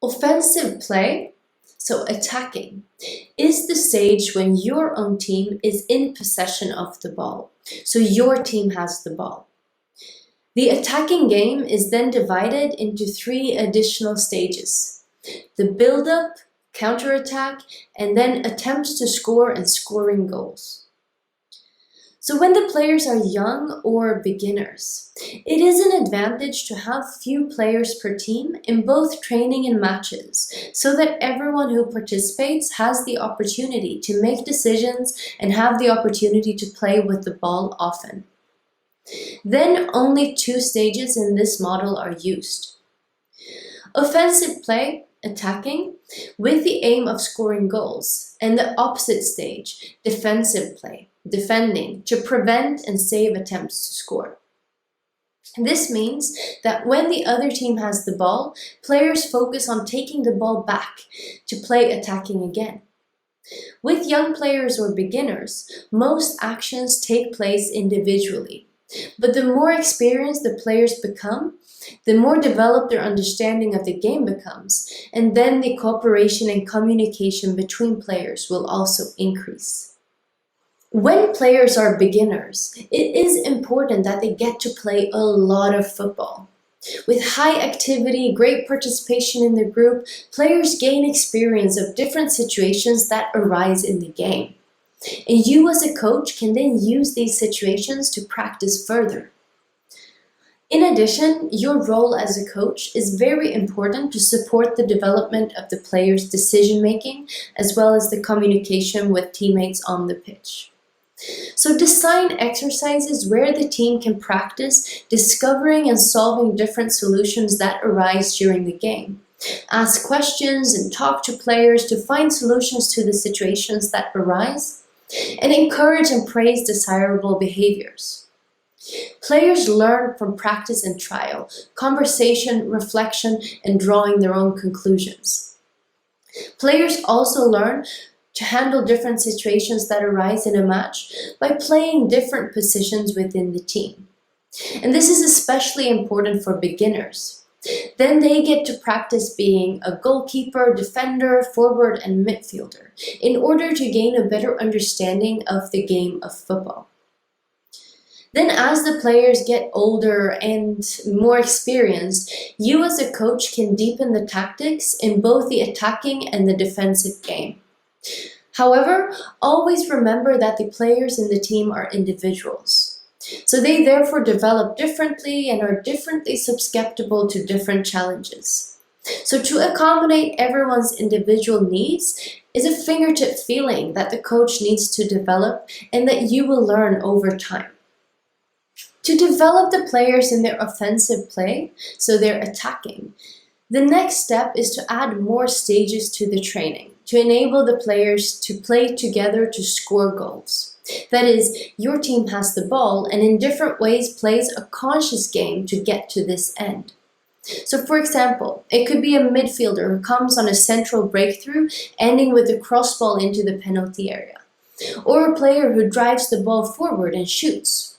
Offensive play, so attacking, is the stage when your own team is in possession of the ball. So your team has the ball. The attacking game is then divided into three additional stages: the build-up, counterattack, and then attempts to score and scoring goals. So when the players are young or beginners, it is an advantage to have few players per team in both training and matches, so that everyone who participates has the opportunity to make decisions and have the opportunity to play with the ball often. Then only two stages in this model are used: offensive play, attacking, with the aim of scoring goals, and the opposite stage, defensive play, defending, to prevent and save attempts to score. This means that when the other team has the ball, players focus on taking the ball back to play attacking again. With young players or beginners, most actions take place individually. But the more experienced the players become, the more developed their understanding of the game becomes, and then the cooperation and communication between players will also increase. When players are beginners, it is important that they get to play a lot of football. With high activity, great participation in the group, players gain experience of different situations that arise in the game. And you as a coach can then use these situations to practice further. In addition, your role as a coach is very important to support the development of the players' decision-making as well as the communication with teammates on the pitch. So design exercises where the team can practice discovering and solving different solutions that arise during the game. Ask questions and talk to players to find solutions to the situations that arise, and encourage and praise desirable behaviors. Players learn from practice and trial, conversation, reflection, and drawing their own conclusions. Players also learn to handle different situations that arise in a match by playing different positions within the team. And this is especially important for beginners. Then they get to practice being a goalkeeper, defender, forward, and midfielder in order to gain a better understanding of the game of football. Then as the players get older and more experienced, you as a coach can deepen the tactics in both the attacking and the defensive game. However, always remember that the players in the team are individuals. So they therefore develop differently and are differently susceptible to different challenges. So to accommodate everyone's individual needs is a fingertip feeling that the coach needs to develop and that you will learn over time. To develop the players in their offensive play, so they're attacking, the next step is to add more stages to the training to enable the players to play together to score goals. That is, your team has the ball and in different ways plays a conscious game to get to this end. So for example, it could be a midfielder who comes on a central breakthrough, ending with a crossball into the penalty area, or a player who drives the ball forward and shoots.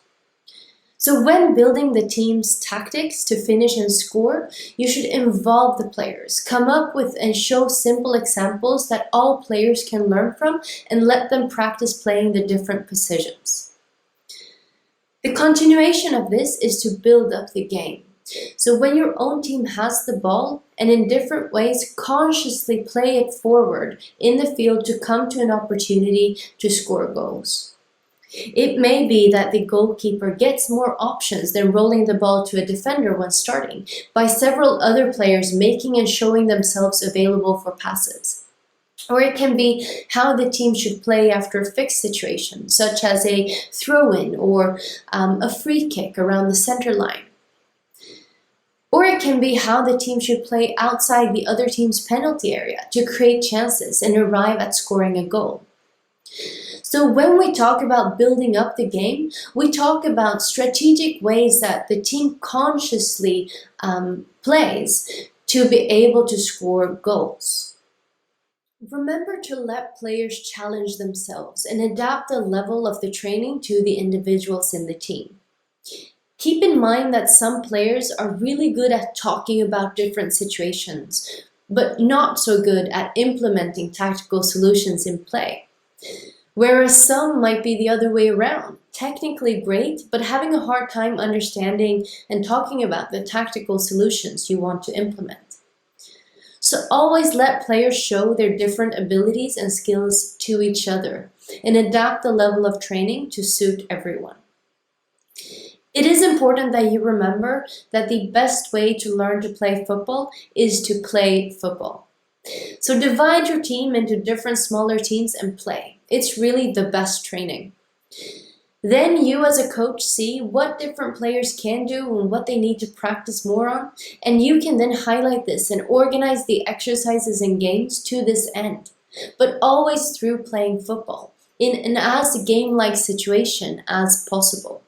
So when building the team's tactics to finish and score, you should involve the players, come up with and show simple examples that all players can learn from, and let them practice playing the different positions. The continuation of this is to build up the game. So when your own team has the ball, and in different ways consciously play it forward in the field to come to an opportunity to score goals. It may be that the goalkeeper gets more options than rolling the ball to a defender when starting, by several other players making and showing themselves available for passes. Or it can be how the team should play after a fixed situation, such as a throw-in or a free kick around the center line. Or it can be how the team should play outside the other team's penalty area to create chances and arrive at scoring a goal. So when we talk about building up the game, we talk about strategic ways that the team consciously plays to be able to score goals. Remember to let players challenge themselves and adapt the level of the training to the individuals in the team. Keep in mind that some players are really good at talking about different situations, but not so good at implementing tactical solutions in play. Whereas some might be the other way around, technically great, but having a hard time understanding and talking about the tactical solutions you want to implement. So always let players show their different abilities and skills to each other and adapt the level of training to suit everyone. It is important that you remember that the best way to learn to play football is to play football. So divide your team into different smaller teams and play. It's really the best training. Then you as a coach see what different players can do and what they need to practice more on, and you can then highlight this and organize the exercises and games to this end, but always through playing football in an as game-like situation as possible.